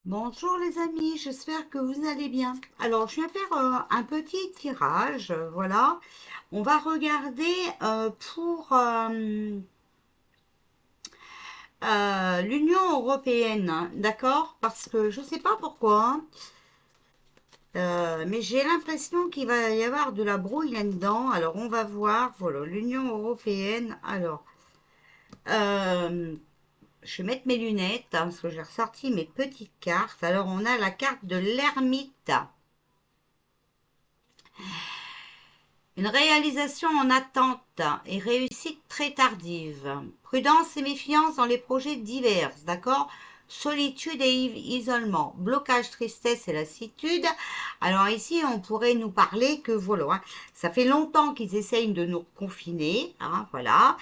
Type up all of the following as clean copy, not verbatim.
Bonjour les amis, j'espère que vous allez bien. Alors, je viens faire un petit tirage, voilà. On va regarder pour l'Union européenne, hein, d'accord? Parce que je ne sais pas pourquoi, hein, mais j'ai l'impression qu'il va y avoir de la brouille là-dedans. Alors, on va voir, voilà, l'Union européenne. Alors, euh, je vais mettre mes lunettes, hein, parce que j'ai ressorti mes petites cartes. Alors, on a la carte de l'ermite. Une réalisation en attente et réussite très tardive. Prudence et méfiance dans les projets divers, d'accord? Solitude et isolement. Blocage, tristesse et lassitude. Alors ici, on pourrait nous parler que voilà, hein, ça fait longtemps qu'ils essayent de nous confiner, hein, voilà.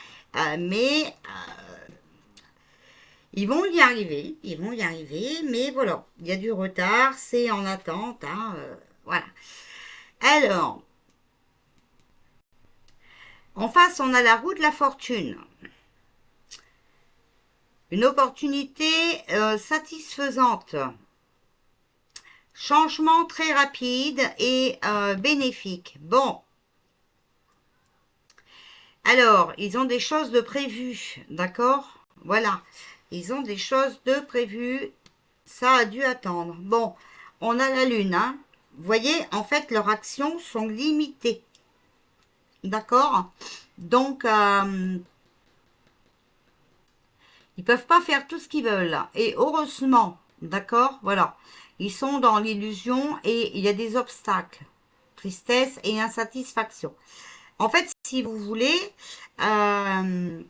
Mais ils vont y arriver, ils vont y arriver. Mais voilà, il y a du retard, c'est en attente, hein, voilà. Alors, en face, on a la roue de la fortune. Une opportunité satisfaisante. Changement très rapide et bénéfique. Bon, alors, ils ont des choses de prévues, d'accord? Voilà, ils ont des choses de prévues. Ça a dû attendre. Bon, on a la lune, hein? Vous voyez, en fait, leurs actions sont limitées, d'accord? Donc, ils peuvent pas faire tout ce qu'ils veulent. Et heureusement, d'accord, voilà. Ils sont dans l'illusion et il y a des obstacles, tristesse et insatisfaction. En fait, si vous voulez, euh,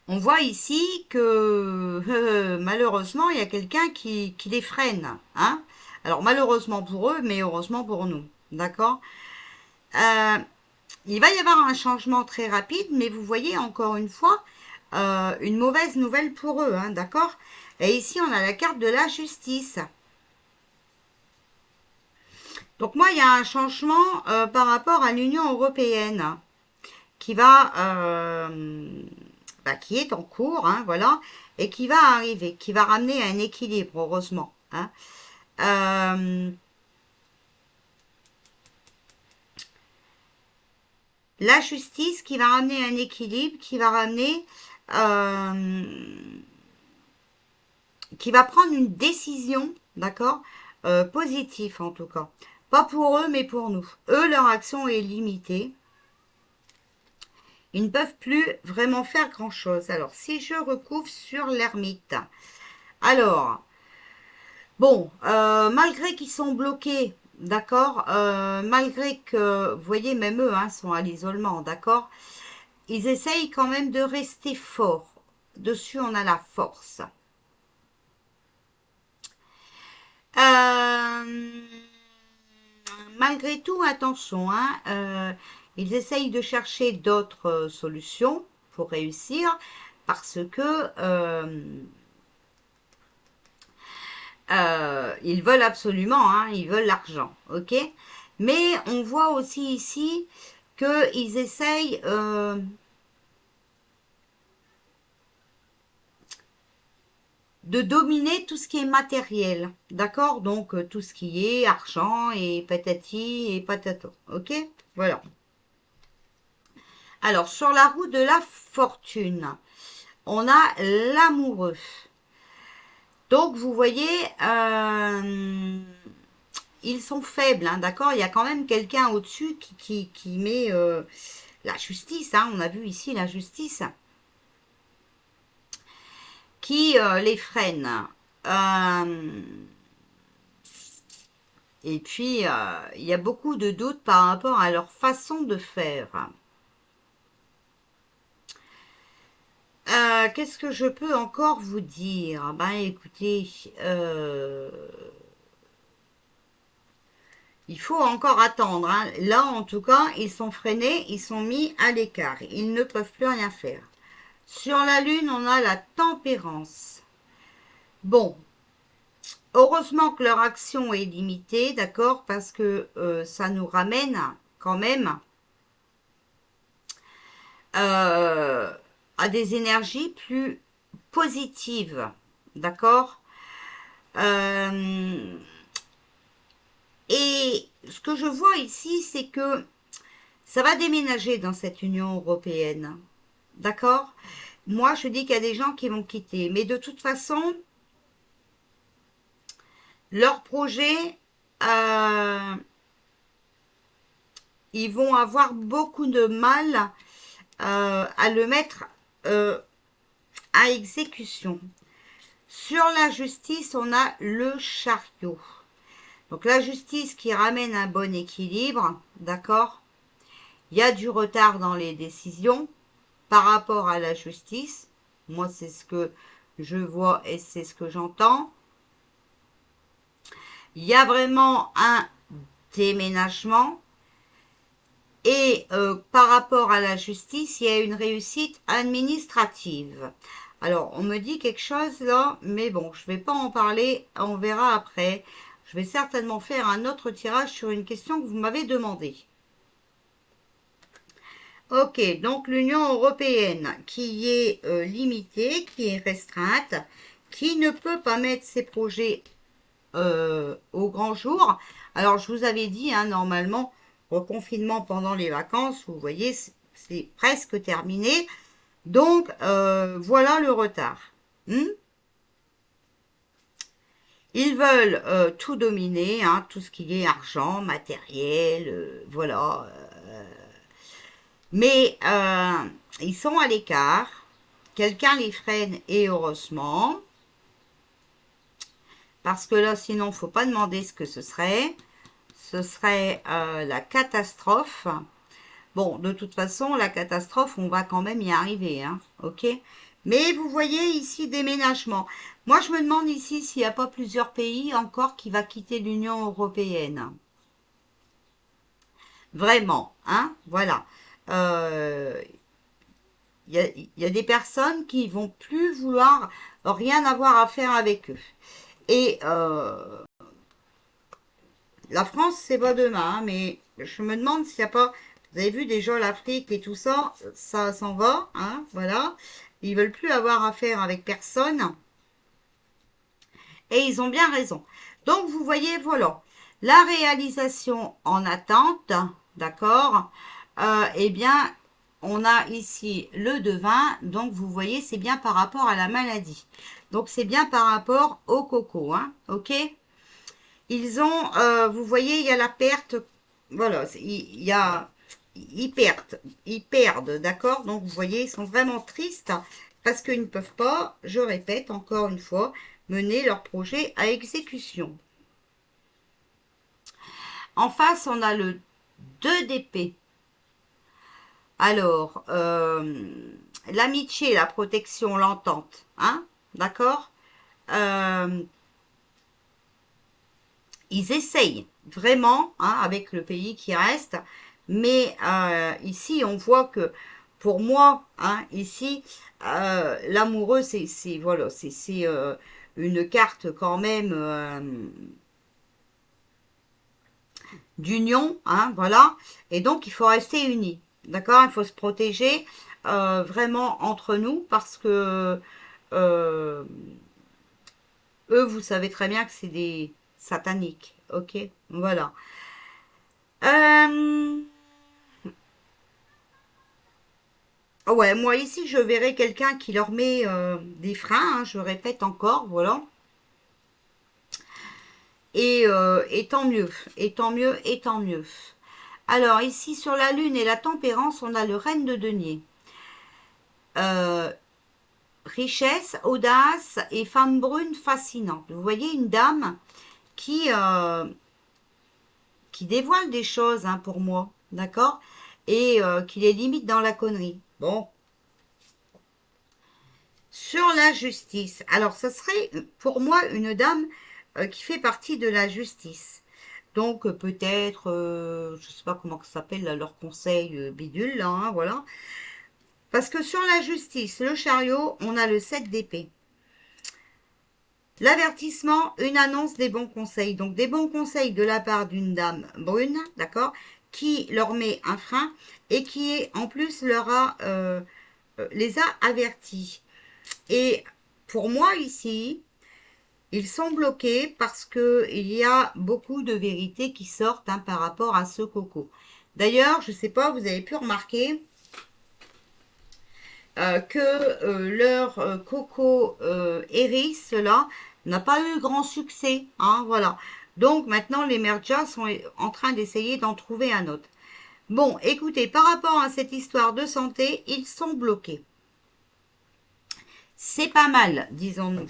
on voit ici que malheureusement, il y a quelqu'un qui les freine. Hein. Alors malheureusement pour eux, mais heureusement pour nous. D'accord. Euh, il va y avoir un changement très rapide, mais vous voyez encore une fois, une mauvaise nouvelle pour eux, hein, d'accord? Et ici, on a la carte de la justice. Donc moi, il y a un changement par rapport à l'Union européenne qui va, qui est en cours, hein, voilà, et qui va arriver, qui va ramener un équilibre, heureusement. Hein. Euh, la justice qui va ramener un équilibre, euh, qui va prendre une décision, d'accord, positive en tout cas. Pas pour eux, mais pour nous. Eux, leur action est limitée. Ils ne peuvent plus vraiment faire grand-chose. Alors, si je recouvre sur l'ermite. Alors, bon, malgré qu'ils sont bloqués, d'accord, malgré que, vous voyez, même eux, hein, sont à l'isolement, d'accord, ils essayent quand même de rester forts. Dessus, on a la force. Euh, malgré tout, attention, hein, ils essayent de chercher d'autres solutions pour réussir parce que ils veulent absolument, hein, ils veulent l'argent, ok? Mais on voit aussi ici qu'ils essayent de dominer tout ce qui est matériel, d'accord? Donc tout ce qui est argent et patati et patato, ok? Voilà. Alors sur la roue de la fortune, on a l'amoureux. Donc vous voyez, ils sont faibles, hein, d'accord? Il y a quand même quelqu'un au-dessus qui met la justice, hein, on a vu ici la justice, qui les freine. Euh, et puis, il y a beaucoup de doutes par rapport à leur façon de faire. Qu'est-ce que je peux encore vous dire? Ben écoutez, il faut encore attendre. Hein. Là, en tout cas, ils sont freinés, ils sont mis à l'écart. Ils ne peuvent plus rien faire. Sur la Lune, on a la tempérance. Bon, heureusement que leur action est limitée, d'accord, parce que ça nous ramène quand même euh, à des énergies plus positives, d'accord? Et ce que je vois ici, c'est que ça va déménager dans cette Union européenne, d'accord? Moi, je dis qu'il y a des gens qui vont quitter, mais de toute façon, leur projet, euh, ils vont avoir beaucoup de mal à le mettre euh, à exécution. Sur la justice, on a le chariot. Donc la justice qui ramène un bon équilibre, d'accord? Il y a du retard dans les décisions par rapport à la justice. Moi, c'est ce que je vois et c'est ce que j'entends. Il y a vraiment un déménagement. Et par rapport à la justice, il y a une réussite administrative. Alors, on me dit quelque chose là, mais bon, je ne vais pas en parler, on verra après. Je vais certainement faire un autre tirage sur une question que vous m'avez demandé. Ok, donc l'Union européenne qui est limitée, qui est restreinte, qui ne peut pas mettre ses projets au grand jour. Alors, je vous avais dit, hein, normalement, reconfinement pendant les vacances, vous voyez, c'est presque terminé. Donc, voilà le retard. Ils veulent tout dominer, hein, tout ce qui est argent, matériel, voilà. Mais ils sont à l'écart. Quelqu'un les freine et heureusement. Parce que là, sinon, il ne faut pas demander ce que ce serait. Ce serait la catastrophe. Bon, de toute façon, la catastrophe, on va quand même y arriver, hein, ok? Mais vous voyez ici, déménagement. Moi, je me demande ici s'il n'y a pas plusieurs pays encore qui va quitter l'Union européenne. Vraiment, hein, voilà. Il y a des personnes qui vont plus vouloir rien avoir à faire avec eux. Et la France, c'est pas demain, hein, mais je me demande s'il n'y a pas. Vous avez vu déjà l'Afrique et tout ça, ça s'en va, hein, voilà. Ils veulent plus avoir affaire avec personne. Et ils ont bien raison. Donc, vous voyez, voilà. La réalisation en attente, d'accord, eh bien, on a ici le devin. Donc, vous voyez, c'est bien par rapport à la maladie. Donc, c'est bien par rapport au coco, hein, ok? Ils ont, vous voyez, il y a la perte, voilà, ils perdent, d'accord? Donc, vous voyez, ils sont vraiment tristes parce qu'ils ne peuvent pas, je répète encore une fois, mener leur projet à exécution. En face, on a le 2 d'épée. Alors, l'amitié, la protection, l'entente, hein? D'accord? Ils essayent vraiment, hein, avec le pays qui reste, mais ici on voit que pour moi, hein, ici, l'amoureux, c'est voilà, c'est une carte quand même d'union, hein, voilà, et donc il faut rester unis, d'accord, il faut se protéger vraiment entre nous parce que euh, eux, vous savez très bien que c'est des sataniques, ok, voilà. Euh, ouais, moi ici, je verrais quelqu'un qui leur met des freins, hein, je répète encore, voilà. Et tant mieux, et tant mieux, et tant mieux. Alors ici, sur la Lune et la tempérance, on a le règne de denier. Euh, richesse, audace et femme brune fascinante. Vous voyez une dame qui dévoile des choses, hein, pour moi, d'accord? Et qui les limite dans la connerie. Bon. Sur la justice. Alors, ça serait pour moi une dame qui fait partie de la justice. Donc, peut-être, je ne sais pas comment ça s'appelle, là, leur conseil bidule, là, hein, voilà. Parce que sur la justice, le chariot, on a le 7 d'épée. L'avertissement, une annonce des bons conseils. Donc des bons conseils de la part d'une dame brune, d'accord, qui leur met un frein et qui en plus les a avertis. Et pour moi ici, ils sont bloqués parce que il y a beaucoup de vérités qui sortent hein, par rapport à ce coco. D'ailleurs, je ne sais pas, vous avez pu remarquer que leur coco Eris, là, n'a pas eu grand succès. Hein, voilà. Donc maintenant, les merjas sont en train d'essayer d'en trouver un autre. Bon, écoutez, par rapport à cette histoire de santé, ils sont bloqués. C'est pas mal, disons-nous.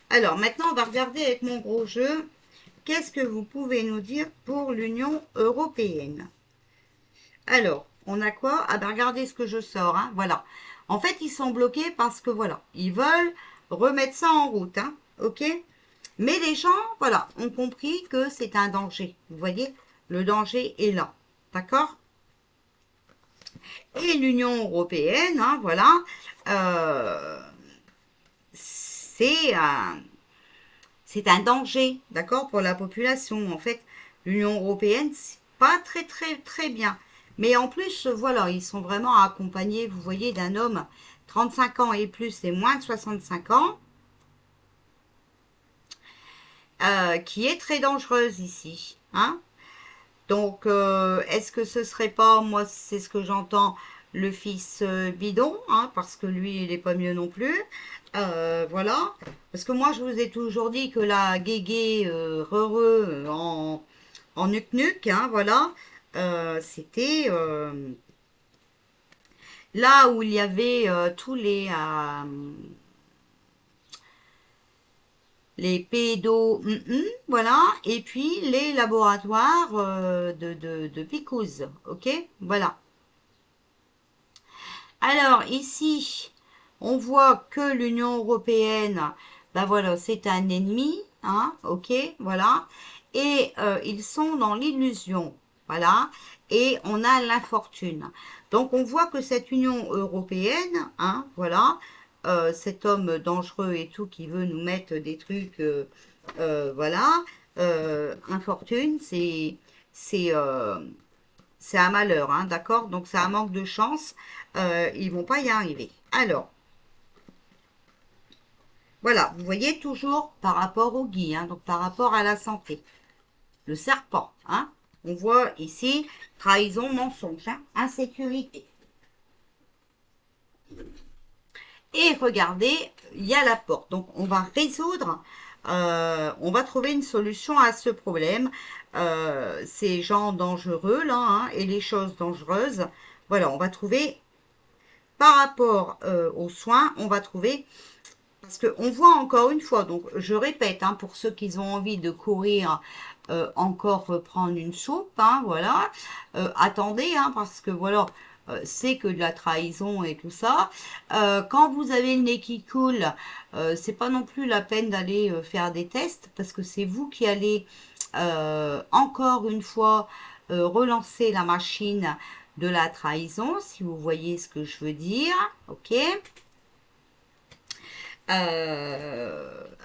Alors, maintenant, on va regarder avec mon gros jeu. Qu'est-ce que vous pouvez nous dire pour l'Union européenne? Alors, on a quoi? Ah ben, regardez ce que je sors, hein, voilà. En fait, ils sont bloqués parce que, voilà, ils veulent remettre ça en route, hein, ok? Mais les gens, voilà, ont compris que c'est un danger. Vous voyez, le danger est là, d'accord? Et l'Union européenne, hein, voilà, c'est un danger, d'accord, pour la population. En fait, l'Union européenne, c'est pas très, très, très bien. Mais en plus, voilà, ils sont vraiment accompagnés, vous voyez, d'un homme 35 ans et plus et moins de 65 ans, qui est très dangereuse ici, hein. Donc, est-ce que ce serait pas, moi, c'est ce que j'entends, le fils bidon, hein, parce que lui, il est pas mieux non plus. Voilà. Parce que moi, je vous ai toujours dit que la guégué heureux en nuc-nuc, hein, voilà, c'était là où il y avait tous les pédos, voilà, et puis les laboratoires de Picouze, ok, voilà. Alors ici, on voit que l'Union européenne, ben voilà, c'est un ennemi, hein, ok, voilà, et ils sont dans l'illusion, voilà, et on a l'infortune. Donc on voit que cette Union européenne, hein, voilà, cet homme dangereux et tout qui veut nous mettre des trucs, voilà, infortune, c'est un malheur, hein, d'accord? Donc c'est un manque de chance, ils vont pas y arriver. Alors, voilà, vous voyez toujours par rapport au gui, hein, donc par rapport à la santé. Le serpent, hein, on voit ici trahison, mensonge, hein, insécurité. Et regardez, il y a la porte. Donc on va résoudre, on va trouver une solution à ce problème. Ces gens dangereux là, hein, et les choses dangereuses. Voilà, on va trouver par rapport aux soins, on va trouver. Parce qu'on voit encore une fois, donc je répète, hein, pour ceux qui ont envie de courir encore prendre une soupe, hein, voilà, attendez, hein, parce que voilà, c'est que de la trahison et tout ça. Quand vous avez le nez qui coule, c'est pas non plus la peine d'aller faire des tests, parce que c'est vous qui allez encore une fois relancer la machine de la trahison, si vous voyez ce que je veux dire, ok?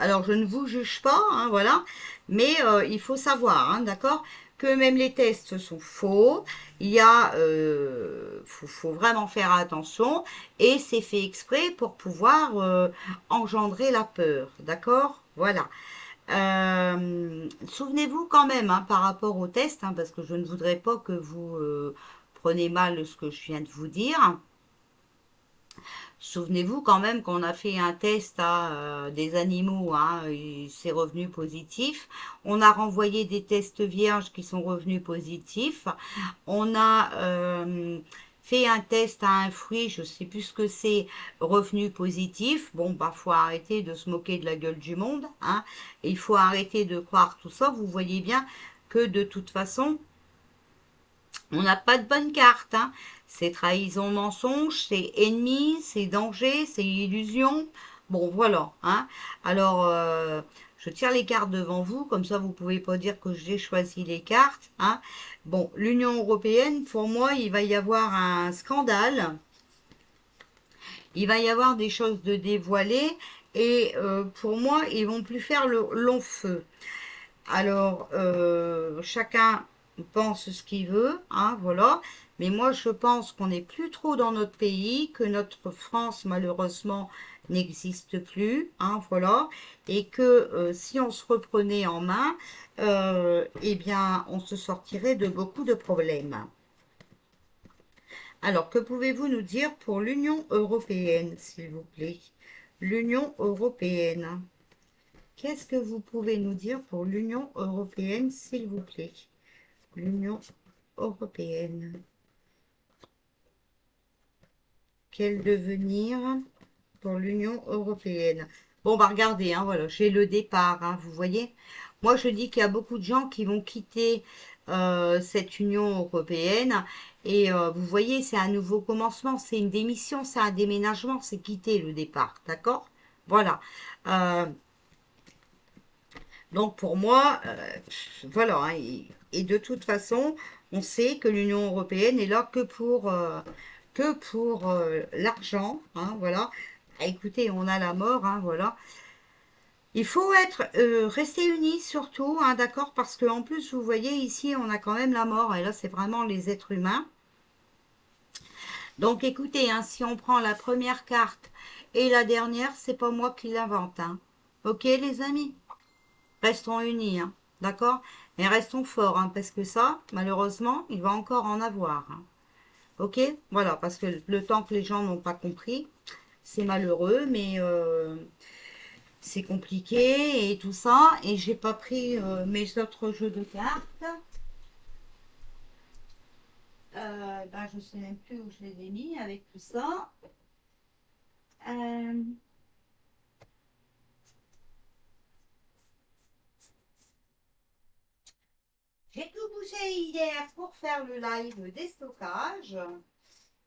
Alors je ne vous juge pas, hein, voilà, mais il faut savoir, hein, d'accord, que même les tests sont faux. Il y a, faut vraiment faire attention, et c'est fait exprès pour pouvoir engendrer la peur, d'accord, voilà. Souvenez-vous quand même, hein, par rapport au test, hein, parce que je ne voudrais pas que vous prenez mal ce que je viens de vous dire. Souvenez-vous quand même qu'on a fait un test à des animaux, hein, c'est revenu positif. On a renvoyé des tests vierges qui sont revenus positifs. On a fait un test à un fruit, je sais plus ce que c'est, revenu positif. Bon, bah faut arrêter de se moquer de la gueule du monde, hein. Et il faut arrêter de croire tout ça. Vous voyez bien que de toute façon, on n'a pas de bonne carte, hein. C'est trahison, mensonge, c'est ennemi, c'est danger, c'est illusion. Bon, voilà, hein. Alors, je tire les cartes devant vous, comme ça vous pouvez pas dire que j'ai choisi les cartes, hein. Bon, l'Union européenne, pour moi, il va y avoir un scandale. Il va y avoir des choses de dévoilées. Et pour moi, ils vont plus faire le long feu. Alors, chacun pense ce qu'il veut, hein, voilà. Mais moi, je pense qu'on n'est plus trop dans notre pays, que notre France, malheureusement, n'existe plus, hein, voilà, et que si on se reprenait en main, eh bien, on se sortirait de beaucoup de problèmes. Alors, que pouvez-vous nous dire pour l'Union européenne, s'il vous plaît? L'Union européenne. Qu'est-ce que vous pouvez nous dire pour l'Union européenne, s'il vous plaît? L'Union européenne. Quel devenir pour l'Union européenne? Bon, bah regardez, hein, voilà, j'ai le départ, hein, vous voyez. Moi, je dis qu'il y a beaucoup de gens qui vont quitter cette Union européenne. Et vous voyez, c'est un nouveau commencement, c'est une démission, c'est un déménagement, c'est quitter le départ, d'accord? Voilà. Donc pour moi, voilà, hein, et de toute façon, on sait que l'Union européenne est là que pour l'argent, hein, voilà. Ah, écoutez, on a la mort, hein, voilà. Il faut être rester unis surtout, hein, d'accord, parce que en plus, vous voyez ici, on a quand même la mort, et là, c'est vraiment les êtres humains. Donc écoutez, hein, si on prend la première carte et la dernière, c'est pas moi qui l'invente, hein. Ok, les amis? Restons unis, hein, d'accord? Et restons forts, hein, parce que ça, malheureusement, il va encore en avoir, hein. Ok? Voilà, parce que le temps que les gens n'ont pas compris, c'est malheureux, mais c'est compliqué et tout ça. Et j'ai pas pris mes autres jeux de cartes. Ben, je sais même plus où je les ai mis avec tout ça. Euh, j'ai tout bougé hier pour faire le live des stockages.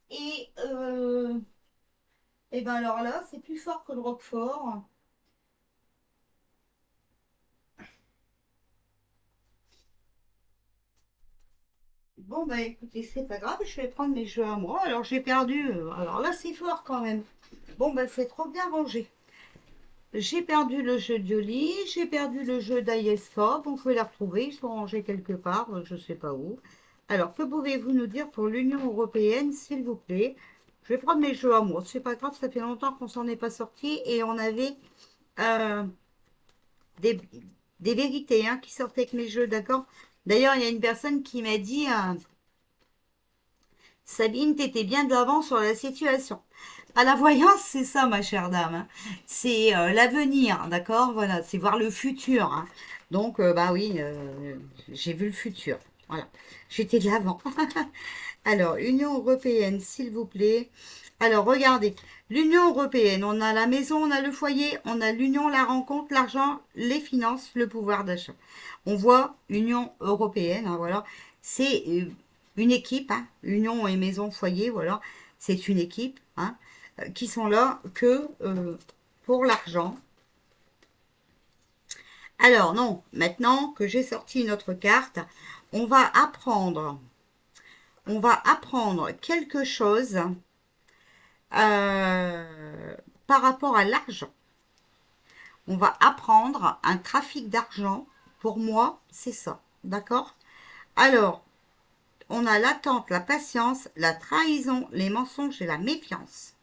Et ben alors là, c'est plus fort que le Roquefort. Bon, bah écoutez, c'est pas grave, je vais prendre mes jeux à moi. Alors j'ai perdu. Alors là, c'est fort quand même. Bon, bah c'est trop bien rangé. J'ai perdu le jeu d'Yoli, j'ai perdu le jeu d'Ayeska. Bon, vous pouvez les retrouver, ils sont rangés quelque part, je sais pas où. Alors, que pouvez-vous nous dire pour l'Union européenne, s'il vous plaît? Je vais prendre mes jeux à moi. C'est pas grave, ça fait longtemps qu'on s'en est pas sorti et on avait euh, des, des vérités, hein, qui sortaient avec mes jeux, d'accord? D'ailleurs, il y a une personne qui m'a dit, Sabine, t'étais bien de l'avant sur la situation. À la voyance, c'est ça, ma chère dame, hein. C'est l'avenir, d'accord? Voilà, c'est voir le futur, hein. Donc, bah oui, j'ai vu le futur. Voilà, j'étais de l'avant. Alors, Union européenne, s'il vous plaît. Alors, regardez, l'Union européenne, on a la maison, on a le foyer, on a l'union, la rencontre, l'argent, les finances, le pouvoir d'achat. On voit Union européenne, hein, voilà. C'est une équipe, hein, union et maison, foyer, voilà. C'est une équipe, hein, qui sont là que pour l'argent. Alors, non, maintenant que j'ai sorti notre carte, on va apprendre, on va apprendre quelque chose par rapport à l'argent. On va apprendre un trafic d'argent. Pour moi, c'est ça. D'accord? Alors, on a l'attente, la patience, la trahison, les mensonges et la méfiance.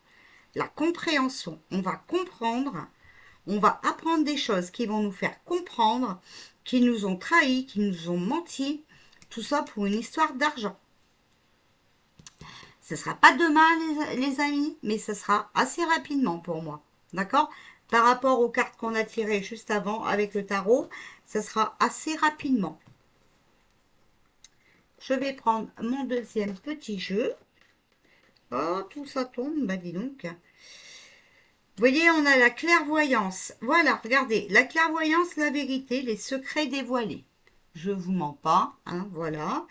La compréhension. On va comprendre, on va apprendre des choses qui vont nous faire comprendre qu'ils nous ont trahis, qu'ils nous ont menti. Tout ça pour une histoire d'argent. Ce ne sera pas demain, les amis, mais ce sera assez rapidement pour moi. D'accord? Par rapport aux cartes qu'on a tirées juste avant avec le tarot, ce sera assez rapidement. Je vais prendre mon deuxième petit jeu. Oh, tout ça tombe, bah dis donc. Vous voyez, on a la clairvoyance. Voilà, regardez, la clairvoyance, la vérité, les secrets dévoilés. Je vous mens pas, hein, voilà.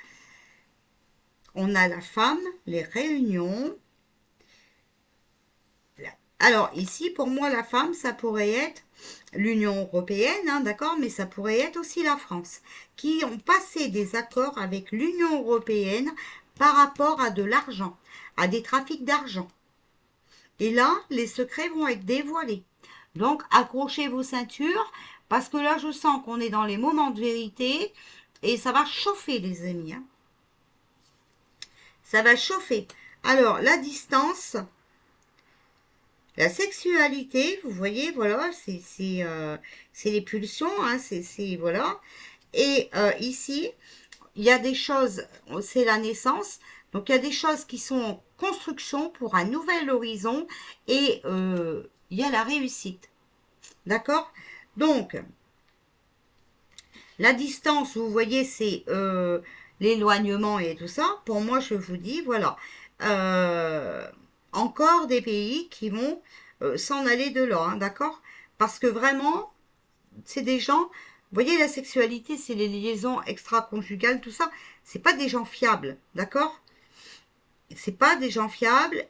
On a la femme, les réunions. Alors ici, pour moi, la femme, ça pourrait être l'Union européenne, hein, d'accord, mais ça pourrait être aussi la France, qui ont passé des accords avec l'Union européenne par rapport à de l'argent, à des trafics d'argent. Et là, les secrets vont être dévoilés. Donc, accrochez vos ceintures, parce que là, je sens qu'on est dans les moments de vérité, et ça va chauffer, les amis, hein. Ça va chauffer. Alors, la distance, La sexualité, vous voyez, voilà, c'est les pulsions, hein, voilà. Et ici, il y a des choses, c'est la naissance, donc il y a des choses qui sont en construction pour un nouvel horizon et il y a la réussite. D'accord? Donc, la distance, vous voyez, c'est l'éloignement et tout ça. Pour moi, je vous dis, voilà, euh, encore des pays qui vont s'en aller de là, hein, d'accord? Parce que vraiment, c'est des gens, vous voyez, la sexualité, c'est les liaisons extra-conjugales, tout ça, c'est pas des gens fiables, d'accord? C'est pas des gens fiables,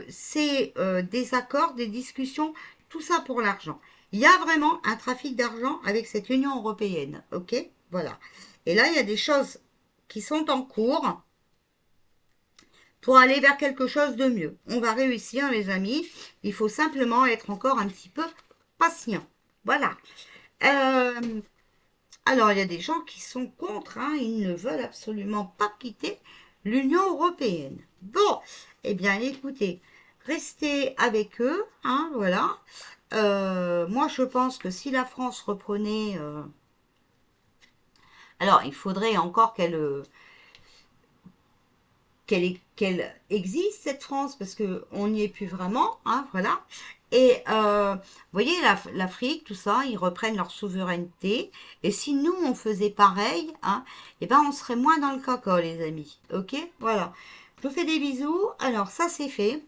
c'est des accords, des discussions, tout ça pour l'argent. Il y a vraiment un trafic d'argent avec cette Union européenne, ok? Voilà. Et là, il y a des choses qui sont en cours pour aller vers quelque chose de mieux. On va réussir, les amis. Il faut simplement être encore un petit peu patient. Voilà. Euh, alors, il y a des gens qui sont contre, hein, ils ne veulent absolument pas quitter l'Union européenne. Bon, eh bien, écoutez, restez avec eux, hein, voilà. Moi, je pense que si la France reprenait... alors, il faudrait encore qu'elle existe, cette France, parce qu'on n'y est plus vraiment, hein, voilà. Et vous voyez, l'Afrique, tout ça, ils reprennent leur souveraineté. Et si nous, on faisait pareil, hein, eh ben, on serait moins dans le caca, les amis. Ok? Voilà. Je vous fais des bisous. Alors, ça, c'est fait.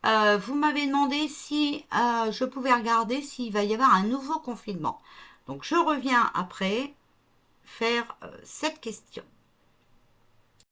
Vous m'avez demandé si je pouvais regarder s'il va y avoir un nouveau confinement. Donc, je reviens après faire cette question.